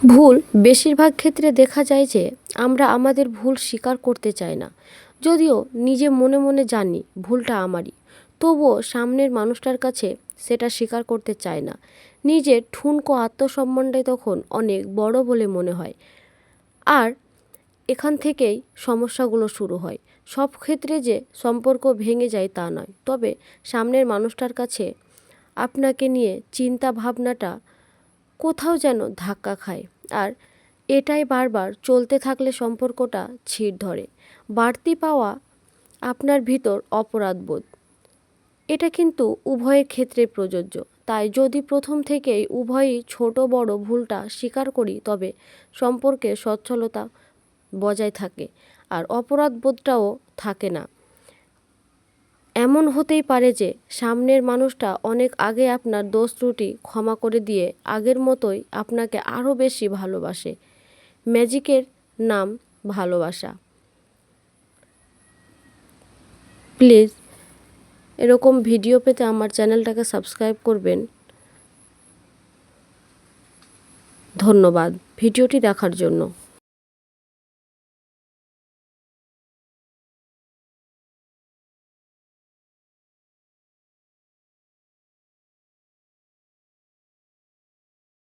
ভুল বেশিরভাগ ক্ষেত্রে দেখা যায় যে আমরা আমাদের ভুল স্বীকার করতে চাই না। যদিও নিজে মনে মনে জানি ভুলটা আমারই, তবুও সামনের মানুষটার কাছে সেটা স্বীকার করতে চায় না। নিজের ঠুনকো আত্মসম্মানটাই তখন অনেক বড় বলে মনে হয়। আর এখান থেকেই সমস্যাগুলো শুরু হয়। সব ক্ষেত্রে যে সম্পর্ক ভেঙে যায় তা নয়, তবে সামনের মানুষটার কাছে আপনাকে নিয়ে চিন্তা ভাবনাটা কোথাও যেন ধাক্কা খায়। আর এটাই বারবার চলতে থাকলে সম্পর্কটা ছিঁড় ধরে। বাড়তি পাওয়া আপনার ভিতর অপরাধবোধ, এটা কিন্তু উভয়ের ক্ষেত্রে প্রযোজ্য। তাই যদি প্রথম থেকেই উভয়ই ছোট বড় ভুলটা স্বীকার করি, তবে সম্পর্কে সচ্ছলতা বজায় থাকে আর অপরাধবোধটাও থাকে না। এমন হতেই পারে যে সামনের মানুষটা অনেক আগে আপনার দোষ ত্রুটি ক্ষমা করে দিয়ে আগের মতোই আপনাকে আরও বেশি ভালোবাসে। ম্যাজিকের নাম ভালোবাসা। প্লিজ এরকম ভিডিও পেতে আমার চ্যানেলটাকে সাবস্ক্রাইব করবেন। ধন্যবাদ ভিডিওটি দেখার জন্য।